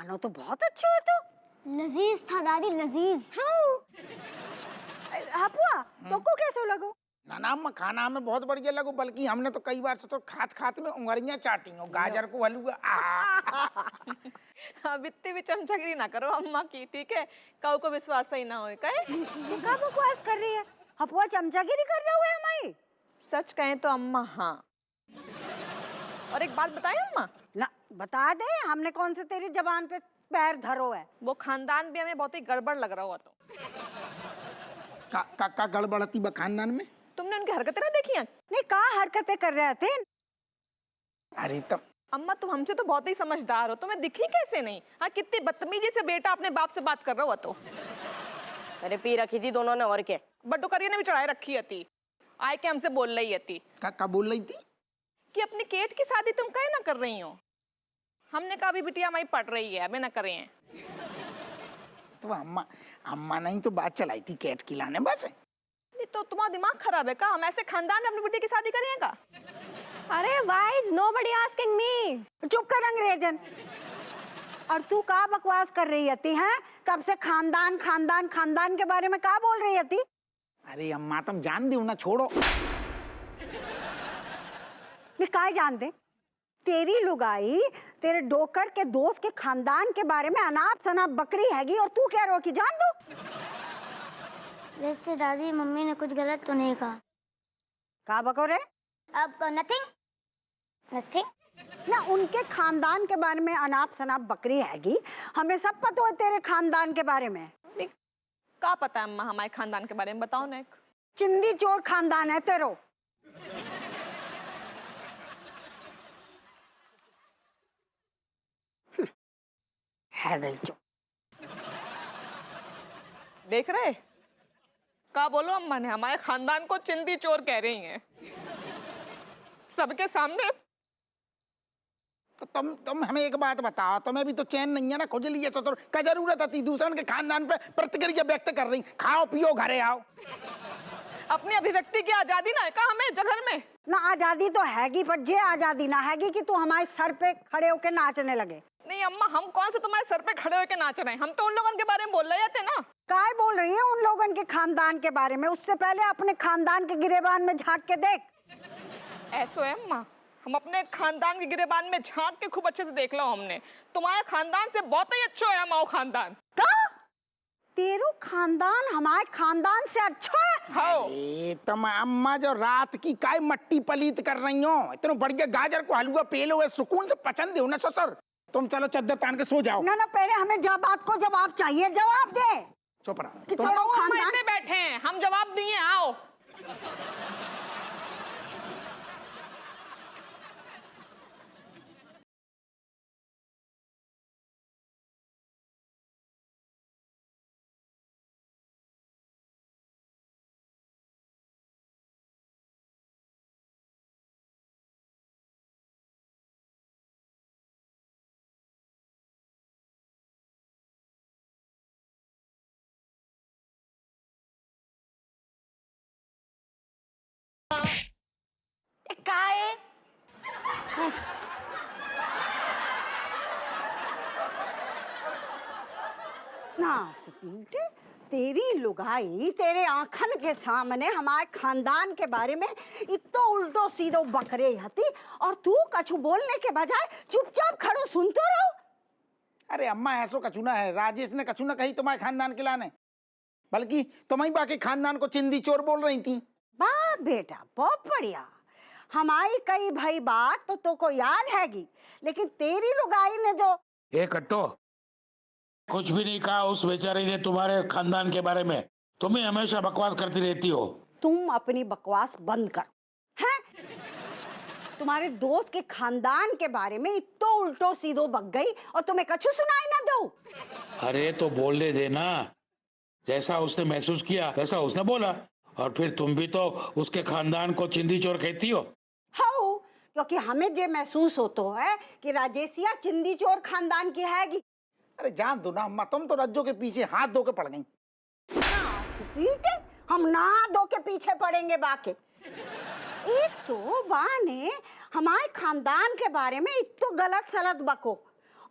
खाना तो बहुत अच्छा हो तो। लजीज था दादी, लजीज। हाँ पुआ, तो को कैसे लगो? ना ना अम्मा, खाना हमें बहुत बढ़िया लगो, बल्कि हमने तो कई बार से तो खात खात में उंगलियां चाटी हो। गाजर को हलवा अब इतनी भी चमचागिरी ना करो अम्मा की, ठीक है? काऊ को विश्वास ही ना हो कहे। ये का बकवास कर रही है? हपुआ चमचागिरी कर रहे हुए हमारी। सच कहें तो अम्मा हाँ। और एक बात बताएं अम्मा, ना बता दे, हमने कौन से तेरी जबान पे पैर धरो है? वो खानदान भी हमें बहुत ही गड़बड़ लग रहा हुआ तो। का गड़बड़ती बा खानदान में? तुमने उनकी हरकतें ना देखी हैं? नहीं, कहाँ हरकतें कर रहे थे? अरे तब अम्मा तुम हमसे तो बहुत ही समझदार हो, तुम्हें दिखी कैसे नहीं? हाँ, कितनी बदतमीजी से बेटा अपने बाप से बात कर रहा हुआ तो। अरे पी रखी थी दोनों ने, और क्या। बड्डू करिए ने भी चढ़ाई रखी थी, आए के हमसे बोल रही थी का बोल रही थी कि अपनी केट की शादी तुम काहे ना कर रही हो। हमने कहा अभी बिटिया हमारी पढ़ रही है, अभी ना करें हैं। तो अम्मा नहीं तो बात चलाई थी केट खिलाने बस। नहीं तो तुम्हारा दिमाग खराब है का? हम ऐसे खानदान में अपनी बेटी की शादी करेंगे? अरे why is nobody asking me? चुप कर अंग्रेजन। और तू का बकवास कर रही थी? हैं, कब से खानदान खानदान खानदान के बारे में का बोल रही थी? अरे अम्मा तुम जान दो ना, छोड़ो। मैं का जान दे? तेरी लुगाई तेरे डोकर के दोस्त के खानदान के बारे में अनाप शनाप बकरी हैगी, और तू कह रहा हो कि जान दो? वैसे दादी मम्मी ने कुछ गलत तो नहीं कहा। का बको रे? अब नथिंग नथिंग। ना उनके खानदान के बारे में अनाप शनाप बकरी हैगी, हमें सब पता है तेरे खानदान के बारे में। का पता है अम्मा हमारे खानदान के बारे में? बताओ ना। एक चिंदी चोर खानदान है तेरो। हैदल चो। देख रहे का बोलो अम्मा ने हमारे खानदान को चिंदी चोर कह रही हैं सबके सामने। तो तुम हमें एक बात बताओ, तुम्हें भी तो चैन नहीं है ना? खुद लिए तो क्या जरूरत थी दूसरे के खानदान पे प्रतिक्रिया व्यक्त कर रही? खाओ पियो घरे आओ। अपनी अभिव्यक्ति की आजादी ना है का हमें जगह में? ना आजादी तो हैगी, पर जे आजादी ना हैगी कि तू हमारे सर पे खड़े होके नाचने लगे। नहीं अम्मा, हम कौन से तुम्हारे सर पे खड़े होकर नाच रहे हैं? हम तो उन लोगों के बारे में बोल रहे थे ना। काय बोल रही है उन लोगों के खानदान के बारे में? उससे पहले अपने खानदान के गिरेबान में झांक के देख। ऐसो है अम्मा, हम अपने खानदान के गिरेबान में झांक के खूब अच्छे से देख लो हमने। तुम्हारे खानदान से बहुत ही अच्छा है हमारा खानदान। तेरू खानदान हमारे खानदान से अच्छा है? हाँ। तुम अम्मा जो रात की काय मट्टी पलीत कर रही हो, इतना बढ़िया गाजर को हलवा पेलो हुए सुकून से पचन दो ना ससुर। तुम चलो चद्दर तान के सो जाओ। ना ना, पहले हमें बात को जवाब चाहिए, जवाब दे। चुप रहो। कि तुम तेरो अम्मा खानदान इतने बैठे हैं, हम जवाब दिए। आओ काय ना स्पीड, तेरी लुगाई तेरे आंखन के सामने हमारे खानदान के बारे में इतो उल्टो सीधो बकरे हती, और तू कछु बोलने के बजाय चुपचाप खड़ो सुनते रहो। अरे अम्मा ऐसो कछु ना है, राजेश ने कछु ना कही तुम्हारे खानदान के लाने, बल्कि तुम ही बाकी खानदान को चिंदी चोर बोल रही थी। वाह बेटा, बहुत बढ़िया। हमारी कई भाई बात तो को याद हैगी, लेकिन तेरी लुगाई ने जो ये कट्टो कुछ भी नहीं कहा उस बेचारी ने तुम्हारे खानदान के बारे में। तुम ही हमेशा बकवास करती रहती हो। तुम अपनी बकवास बंद करो। हैं? तुम्हारे दोस्त के खानदान के बारे में इतो उल्टो सीधो बक गई और तुम्हें कछु सुनाई ना दो। अरे तो बोलने देना, जैसा उसने महसूस किया वैसा उसने बोला, और फिर तुम भी तो उसके खानदान को चिंदी चोर कहती हो। हाँ, क्योंकि हमें जे महसूस होता है कि राजेशिया चिंदी चोर खानदान की हैगी। अरे जान दो ना अम्मा, तुम तो रज्जो के पीछे हाथ धो के पड़ गई। हम ना दो के पीछे पड़ेंगे बाके। एक तो बा ने हमारे खानदान के बारे में इतो गलत सलत बको,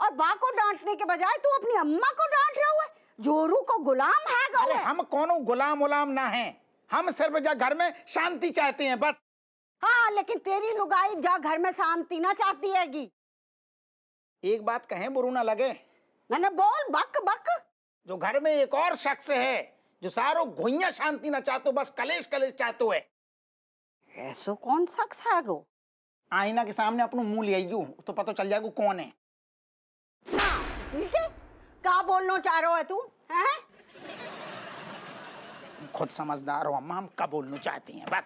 और बा को डांटने के बजाय तू अपनी अम्मा को डांट रहा हुआ है। जोरू को गुलाम है अरे गौए। हम कौन गुलाम उलाम ना हैं, हम सिर्फ जा घर में शांति चाहते हैं बस। हाँ, लेकिन तेरी लुगाई जा घर में शांति ना चाहती हैगी। एक बात कहें बुरू ना लगे, मैंने बोल बक बक। जो घर में एक और शख्स है जो सारो घुइया शांति ना चाहतो, बस कलेश कलेश चाहतो है। ऐसो कौन शख्स है गो? आईना के सामने अपनो मुंह ले आइयो तो पता चल जाएगा कौन है। नीचे क्या बोलना चाह रहा है तू? हैं? खुद समझदार हो अम्मा, हम कब बोलना चाहती हैं बस।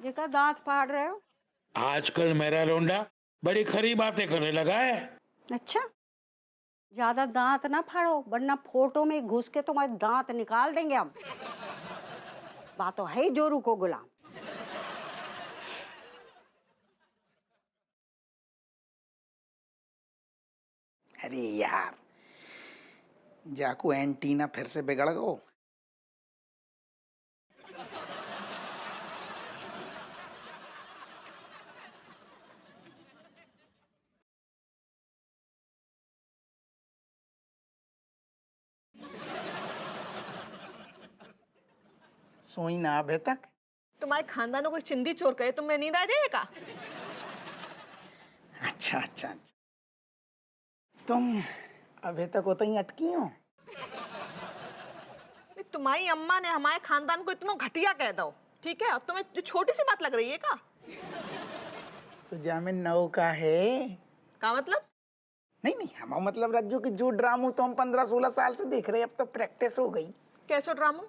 ये का दांत फाड़ रहे हो? आजकल मेरा लोंडा बड़ी खरी बातें करने लगा है। अच्छा, ज्यादा दांत ना फाड़ो वरना फोटो में घुस के तुम्हारे दांत निकाल देंगे हम। बात तो है जोरू को गुलाम। अरे यार, जाको एंटीना फिर से बिगड़ गो। सोई ना अभी तक? तुम्हारे खानदान को कोई चिंदी चोर करे तुम्हें नींद आ जाएगा? अच्छा अच्छा अच्छा, तुम अभी तक उतना ही अटकी हो? तुम्हारी अम्मा ने हमारे खानदान को इतना घटिया कह दो, ठीक है? और तुम्हें जो छोटी सी बात लग रही है का? तो जामिन नौ का है। का मतलब? नहीं नहीं, हम मतलब रज्जू की जो ड्रामो तो हम 15-16 साल से देख रहे हैं, अब तो प्रैक्टिस हो गई। कैसो ड्रामो?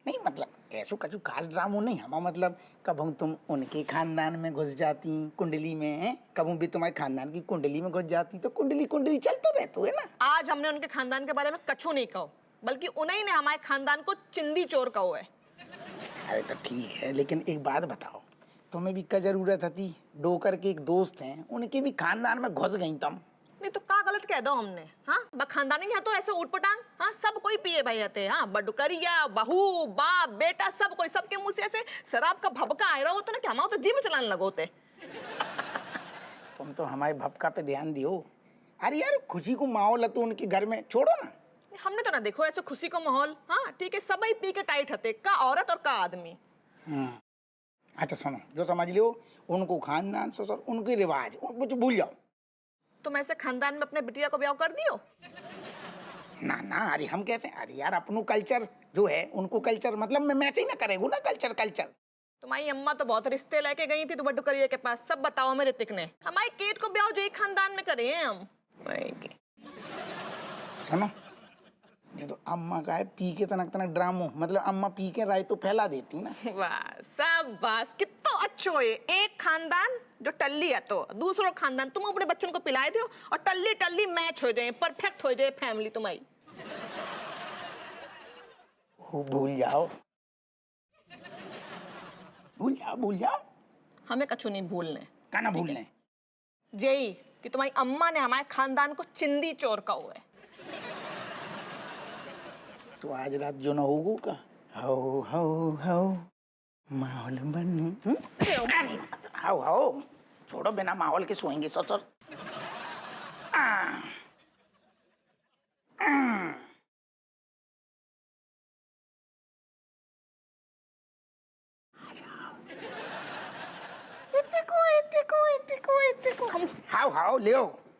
नहीं मतलब ऐसो कछु खास ड्रामो नहीं, हम मतलब कभी तुम उनके खानदान में घुस जाती कुंडली में है, कभी भी तुम्हारे खानदान की कुंडली में घुस जाती, तो कुंडली कुंडली चलते रहते है ना। आज हमने उनके खानदान के बारे में कछु नहीं कहो, बल्कि उन्हीं ने हमारे खानदान को चिंदी चोर कहो है। अरे तो ठीक है, लेकिन एक बात बताओ, तुम्हें भी क्या जरूरत थी? डोकर के एक दोस्त हैं, उनके भी खानदान में घुस गई तुम। नहीं तो का गलत कह दो हमने? हाँ, खानदानी है तो ऐसे उठपटांग, हाँ सब कोई पिए भाई आते, हाँ बडुकरिया बहू बाप बेटा सब कोई, सबके मुंह से ऐसे शराब का भभका आ रहा हो तो ना कि हम तो जी में चलाने लगोते। तुम तो हमारे भपका पे ध्यान दियो। अरे यार, खुशी को माहौल है तो उनके घर में छोड़ो ना। हमने तो ना देखो ऐसे खुशी का माहौल, हाँ ठीक है, सब ही पी के टाइट हते, का औरत और का आदमी। अच्छा सुनो, जो समझ लियो, उनको खानदान ससुर उनके रिवाज कुछ भूल जाओ। तुम ऐसे खानदान में अपने बिटिया को ब्याह कर दियो? ना ना, अरे हम कैसे, अरे यार अपनो कल्चर जो है उनको कल्चर मतलब में मैच ही ना करेगो ना कल्चर। तुम्हारी अम्मा तो बहुत रिश्ते लेके गई थी तो बडुकरिया के पास, सब बताओ मेरे ऋतिक ने, हमारे केट को ब्याह जो एक खानदान में करे हैं हम। सुनो, ये तो अम्मा का है पी के तनक ड्रामो, मतलब अम्मा पी के राय तो फैला देती ना। वाह शाबाश, कितना अच्छो है। एक खानदान जो टल्ली है तो दूसरो खानदान तुम अपने बच्चों को पिलाए दो और टल्ली टल्ली मैच हो जाए, परफेक्ट हो जाए फैमिली तुम्हारी। भूल जाओ। हमें कछु नहीं भूलने। का ना भूलने? यही कि तुम्हारी अम्मा ने हमारे खानदान को चिंदी चोर का हुआ है। तो आज रात जो ना होगो का हाउ माहौल बन हाउ छोड़ो, बिना माहौल के सोएंगे ससुर। हाउ ले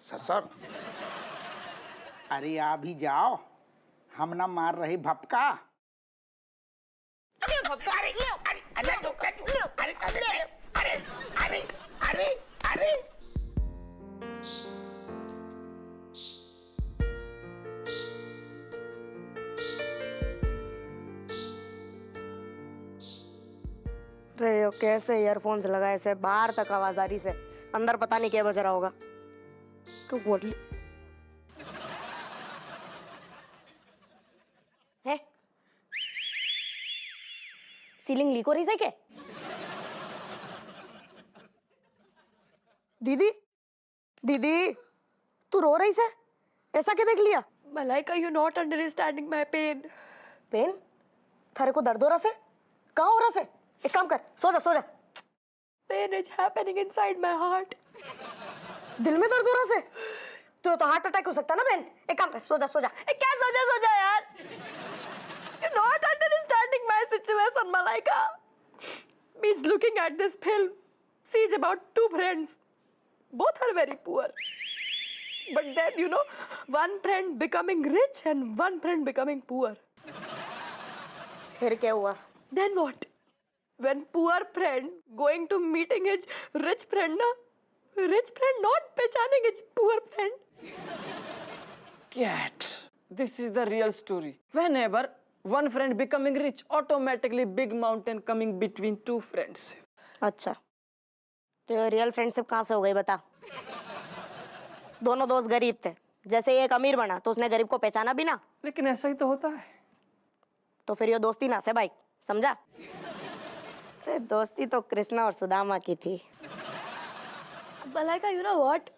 ससुर। अरे आ भी जाओ, हम ना मार रहे भपका। अरे रहे हो कैसे ईयरफोन्स लगाए से बाहर तक आवाज आ रही से, अंदर पता नहीं क्या बज रहा होगा। क्यों बोल रही है? सीलिंग लीक हो रही है क्या? दीदी तू रो रही से, ऐसा क्या देख लिया? Malaika, you're not understanding my pain. Pain? थारे को दर्द हो रहा से? कहाँ हो रहा से? एक काम कर, सो जा। pain is happening inside my heart. दिल में दर्द हो रहा से तो हार्ट अटैक हो सकता है ना बहन। एक काम कर, सो जा सो जा। क्या सोचा यार? You're not understanding my situation, Malaika. Means looking at this film, see it's about two friends. Both are very poor. But then, you know, one friend becoming rich and one friend becoming poor. फिर क्या हुआ? Then what? When poor friend going to meeting his rich friend, na? Rich friend not pechaning his poor friend. Cat, this is the real story. Whenever one friend becoming rich, automatically big mountain coming between two friends. अच्छा, तो real friendship कहाँ से हो गई बता? दोनों दोस्त गरीब थे, जैसे एक अमीर बना तो उसने गरीब को पहचाना भी ना। लेकिन ऐसा ही तो होता है। तो फिर ये दोस्ती ना से भाई, समझा? अरे दोस्ती तो कृष्णा और सुदामा की थी। Malaika, you know what?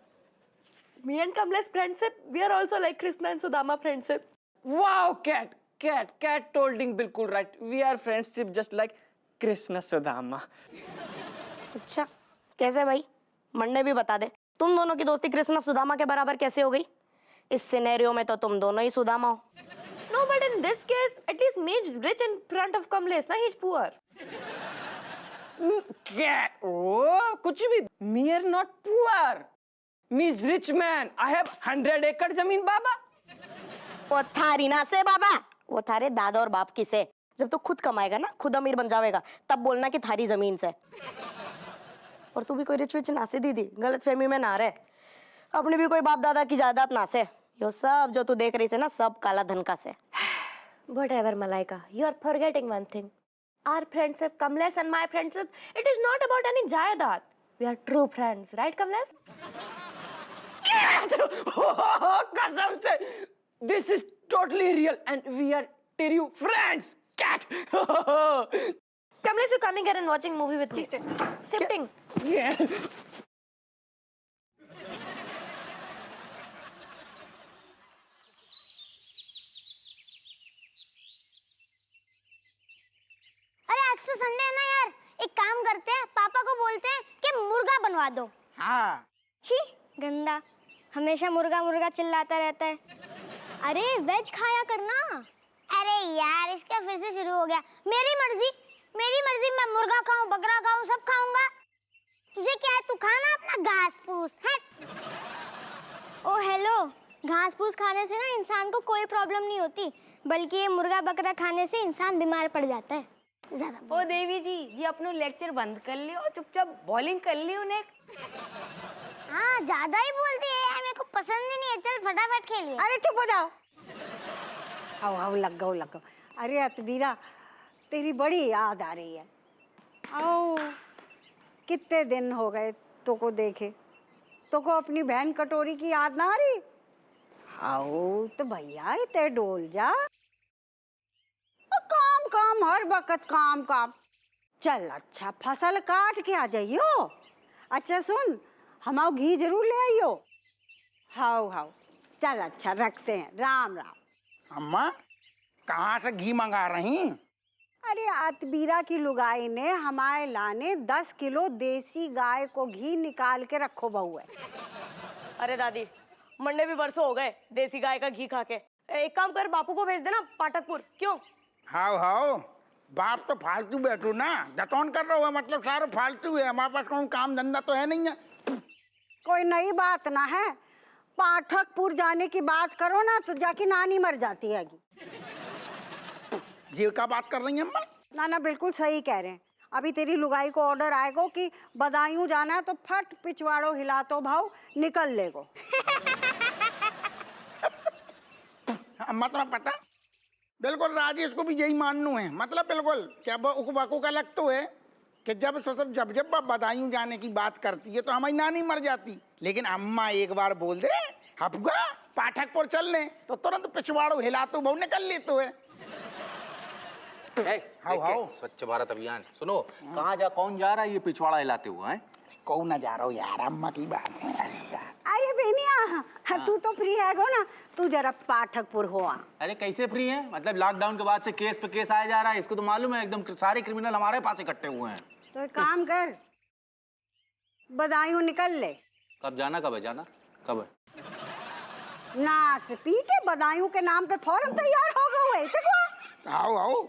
Me and Kamlesh friendship, we are also like Krishna and Sudama friendship. Wow, cat tolding बिल्कुल right. We are friendship just like Krishna Sudama. अच्छा, कैसे भाई? मन्ने भी बता दे, तुम दोनों की दोस्ती कृष्णा सुदामा के बराबर कैसे हो गई? इस सिनेरियो में तो तुम दोनों ही सुदामा हो। No, but in this case, at least me is rich in front of Kamlesh, na? He's poor. Cat, oh, कुछ भी. Me are not poor. Me is rich man. I have 100 एकड़ जमीन बाबा. वो थारी ना से बाबा, वो थारे दादा और बाप की से। जब तू खुद कमाएगा ना, खुद अमीर बन जाएगा, तब बोलना कि थारी जमीन से। और तू भी कोई रिच विच ना से दीदी, गलत फहमी में ना रहे। अपनी भी कोई बाप दादा की जायदाद ना से। यो सब जो तू देख रही से ना, सब काला धन का से। Whatever, Malaika. You are forgetting one thing. Our friendship, Kamlesh and my friendship, it is not about any jayadat. We are true friends, right, Kamlesh? कसम से, this is totally real and we are true friends. Cat. Kamlesh, you coming here and watching movie with me? Sifting. Yeah. अरे आज तो Sunday है ना यार, एक काम करते हैं, पापा को बोलते हैं कि मुर्गा बनवा दो। हाँ छी गंदा, हमेशा मुर्गा मुर्गा चिल्लाता रहता है। अरे वेज खाया करना। अरे यार इसका फिर से शुरू हो गया। मेरी मर्जी, मैं मुर्गा खाऊं, बकरा खाऊं, सब खाऊंगा। तुझे क्या है, तू खाना अपना घास फूस। ओ हेलो, घास फूस खाने से ना इंसान को कोई प्रॉब्लम नहीं होती, बल्कि ये मुर्गा बकरा खाने से इंसान बीमार पड़ जाता है। ओ देवी जी अपनो लेक्चर बंद कर लियो, चुपचाप बॉलिंग कर लियो उन्हें। हाँ ज्यादा ही बोलती है यार, मेरे को पसंद ही नहीं है। चल फटाफट खेलिए। अरे चुप हो जाओ। आओ लग गओ। अरे अतबीरा, तेरी बड़ी याद आ रही है। आओ, कितने दिन हो गए तो को देखे, तो को अपनी बहन कटोरी की याद ना आ रही? आओ तो भैया इतने डोल जा। काम हर वक्त काम। चल अच्छा फसल काट के आ जाइयो। अच्छा सुन, हमाओ घी जरूर ले आइयो। हाउ चल अच्छा रखते हैं, राम राम। अम्मा कहाँ से घी मंगा रही? अरे अतबीरा की लुगाई ने हमारे लाने 10 किलो देसी गाय को घी निकाल के रखो बहु है। अरे दादी, मंडे भी बरसों हो गए देसी गाय का घी खा के। एक काम कर, बापू को भेज देना पाठकपुर। क्यों? हाउ बाप तो फालतू बैठो ना, जतौन कर रहा हुआ मतलब सारा फालतू है। हमारे पास कोई काम धंधा तो है नहीं है। कोई नई बात ना है, पाठकपुर जाने की बात करो ना तो जाके नानी मर जाती है। जी का बात कर रही हैं अम्मा? ना बिल्कुल सही कह रहे हैं। अभी तेरी लुगाई को ऑर्डर आएगा कि बदायूं जाना है तो फट पिछवाड़ो हिला तो भाव निकल लेगो। अम्मा तुम्हें पता, बिल्कुल राजेश को भी यही मानना है। मतलब बिल्कुल क्या बाकू का लगता है कि जब बदायूं जाने की बात करती है तो हमारी नानी मर जाती, लेकिन अम्मा एक बार बोल दे हफगा पाठकपुर चलने तो तुरंत पिछवाड़ो हिला तो बहु निकल ले तो है। हाउ स्वच्छ भारत अभियान सुनो, कौन जा रहा है ये पिछवाड़ा हिलाते हुए हैं? कौन ना जा रहा हो यार, अम्मा की बात है। अरे बेनिया, तू तो फ्री है गो ना, तू जरा पाठकपुर हो आ। अरे कैसे फ्री है? मतलब लॉकडाउन के बाद से केस पे केस आया जा रहा है, इसको तो मालूम है। एकदम सारे क्रिमिनल हमारे पास इकट्ठे हुए हैं। तो एक काम कर, बदायूं निकल ले। कब जाना, कब है जाना, कब है? नाच पीटे बदायूं के नाम पे फौरन तैयार हो गए देखो। आओ आओ,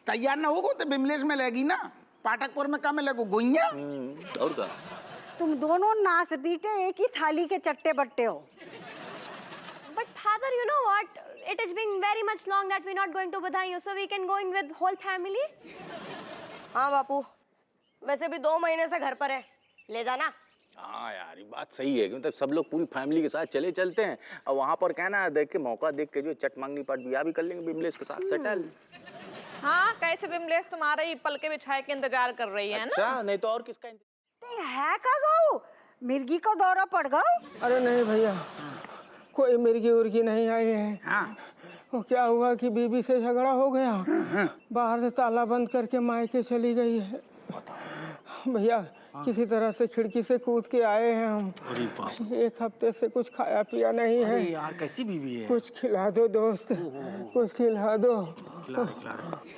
तैयार ना होगो तो बिमलेश में लगेगी ना, पाठकपुर में कम लगो गुइया। और क्या? तुम दोनों नाच पीटे एक ही थाली के चट्टे बट्टे हो। But father, you know what? It has been very much long that we're not going to Badaयूं, so we can go in with whole family. हाँ बापू, वैसे भी 2 महीने से घर पर है, ले जाना। हाँ यार, ये बात सही है, मतलब सब लोग पूरी फैमिली के साथ चले चलते हैं और वहाँ पर कहना देख के मौका देख के जो चट मांगनी पाठ बियाह भी कर लेंगे बिमलेश के साथ सेटल। हाँ, कैसे बिमलेश तुम्हारा ही पलके बिछाए के इंतजार कर रही है ना? अच्छा, नहीं तो और किसका है का गो मिर्गी को दौरा पड़ गो। अरे नहीं भैया, कोई मिर्गी उर्गी नहीं आई है। हाँ। वो क्या हुआ कि बीबी से झगड़ा हो गया, बाहर से ताला बंद करके मायके चली गई है। भैया किसी तरह से खिड़की से कूद के आए हैं हम। 1 हफ्ते से कुछ खाया पिया नहीं है। यार कैसी बीवी है? कुछ खिला दो दोस्त, कुछ खिला दो। खिला रहे।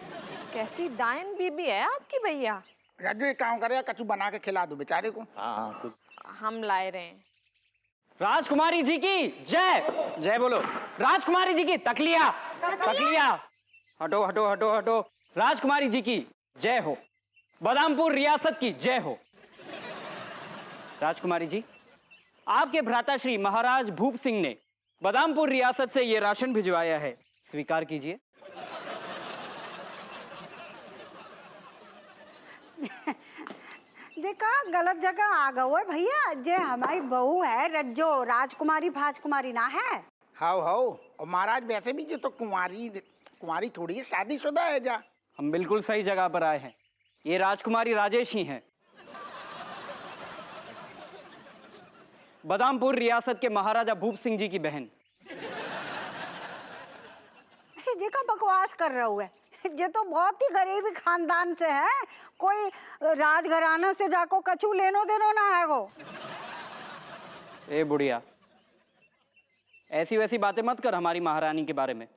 कैसी डायन बीबी है आपकी भैया? राजू एक काम करे, कछु बना के खिला दो बेचारे को। हाँ कुछ हम लाए रहे हैं। राजकुमारी जी की जय। जय बोलो। राजकुमारी जी की तकलिया, तकलिया। हटो हटो हटो हटो। राजकुमारी जी की जय हो। बदामपुर रियासत की जय हो। राजकुमारी जी, आपके भ्राताश्री महाराज भूप सिंह ने बदामपुर रियासत से ये राशन भिजवाया है, स्वीकार कीजिए। देखा गलत जगह आ गए भैया, जे हमारी बहू है रज्जो, राजकुमारी भाजकुमारी ना है। हाउ हाउ, और महाराज वैसे भी जो तो कुंवारी थोड़ी है, शादीशुदा है जा। हम बिल्कुल सही जगह पर आए हैं, ये राजकुमारी राजेश ही हैं, बदामपुर रियासत के महाराजा भूप सिंह जी की बहन। अरे देखा बकवास कर रहा हुआ है, ये तो बहुत ही गरीबी खानदान से है, कोई राजघराना से जाको कछु लेनो देनो ना है वो। ए बुढ़िया, ऐसी वैसी बातें मत कर हमारी महारानी के बारे में।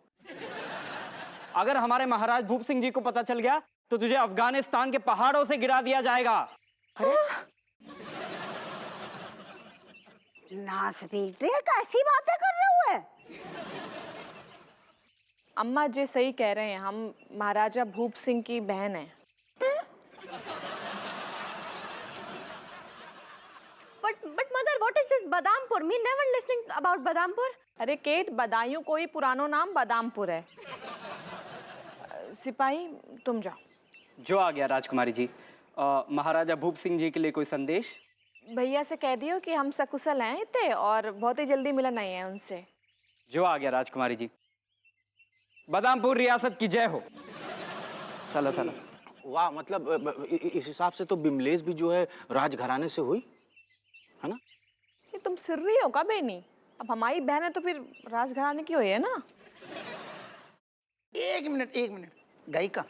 अगर हमारे महाराज भूप सिंह जी को पता चल गया तो तुझे अफगानिस्तान के पहाड़ों से गिरा दिया जाएगा। नास बेटे कैसी बातें कर रहे हुए? अम्मा जी सही कह रहे हैं, हम महाराजा भूप सिंह की बहन हैं। But mother, what is this Badampur? Me never listening about Badampur. अरे केट, बदायूं को ही पुरानो नाम बदामपुर है। सिपाही तुम जाओ। जो आ गया राजकुमारी जी। महाराजा भूप सिंह जी के लिए कोई संदेश? भैया से कह दियो कि हम सकुशल हैं इतने और बहुत ही जल्दी मिलन आई है उनसे। जो आ गया राजकुमारी जी। बदामपुर रियासत की जय हो। चलो चलो। वाह, मतलब इस हिसाब से तो बिमलेश भी जो है राजघराने से हुई है ना? ये तुम सिर्री हो का बेनी? अब हमारी बहन है तो फिर राजघराने की हुई है ना? एक मिनट गई का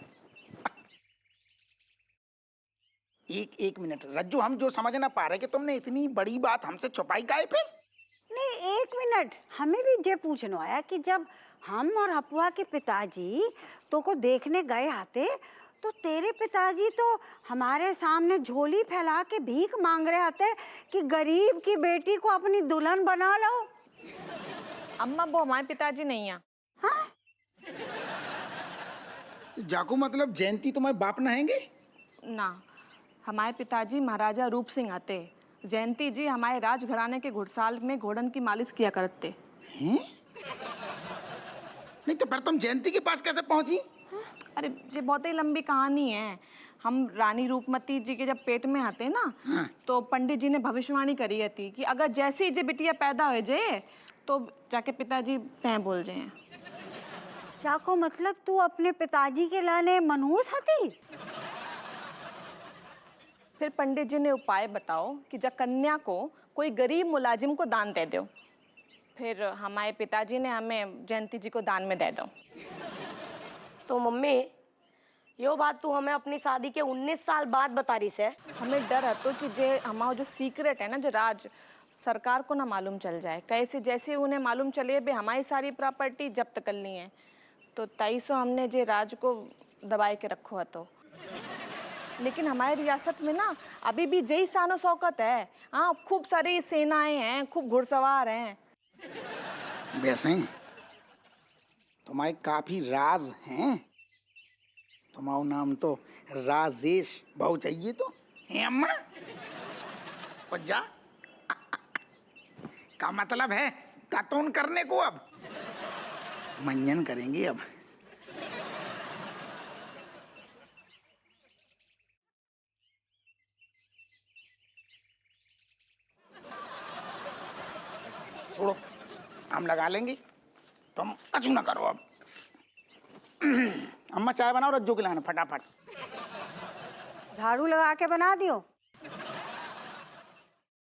एक मिनट रज्जू, हम जो समझ ना पा रहे कि तुमने इतनी बड़ी बात हमसे छुपाई काहे फिर? नहीं एक मिनट, हमें भी ये पूछना आया कि जब हम और हपुआ के पिताजी तो को देखने गए आते तो तेरे पिताजी तो हमारे सामने झोली फैला के भीख मांग रहे आते कि गरीब की बेटी को अपनी दुल्हन बना लो। अम्मा वो हमारे पिताजी नहीं है। हाँ? जाको मतलब जयंती तुम्हारे बाप नहेंगे? ना, हमारे पिताजी महाराजा रूप सिंह आते, जयंती जी हमारे राजघराने के घुड़साल में घोड़न की मालिश किया करते हैं? नहीं तो फिर तुम जयंती के पास कैसे पहुंची? अरे ये बहुत ही लंबी कहानी है। हम रानी रूपमती जी के जब पेट में आते ना, तो पंडित जी ने भविष्यवाणी करी थी कि अगर जैसी जे बिटिया पैदा हो जाए तो जाके पिताजी तय बोल जाए। जाको मतलब तू अपने पिताजी के लाने मनहूस हती? फिर पंडित जी ने उपाय बताओ कि जब कन्या को कोई गरीब मुलाजिम को दान दे दो। फिर हमारे पिताजी ने हमें जयंती जी को दान में दे दो। तो मम्मी, यो बात तू हमें अपनी शादी के 19 साल बाद बता रही से? हमें डर है तो कि जे हमारा जो सीक्रेट है ना, जो राज, सरकार को ना मालूम चल जाए। कैसे जैसे उन्हें मालूम चले बे हमारी सारी प्रॉपर्टी जब्त कर ली है, तो 2300 हमने जे राज को दबाए के रखो है। तो लेकिन हमारे रियासत में ना अभी भी जय शानो शौकत है। हाँ, खूब सारी सेनाएं हैं, खूब घुड़सवार हैं। वैसे तुम्हारे काफी राज हैं। तुम्हारा नाम तो राजेश बहु चाहिए तो है अम्मा। और जा का मतलब है कातून करने को। अब मंजन करेंगे अब। छोड़ो, हम लगा लेंगे, तुम कचू ना करो अब। अम्मा चाय बनाओ, रज्जू के लाना फटाफट। झाड़ू लगा के बना दियो।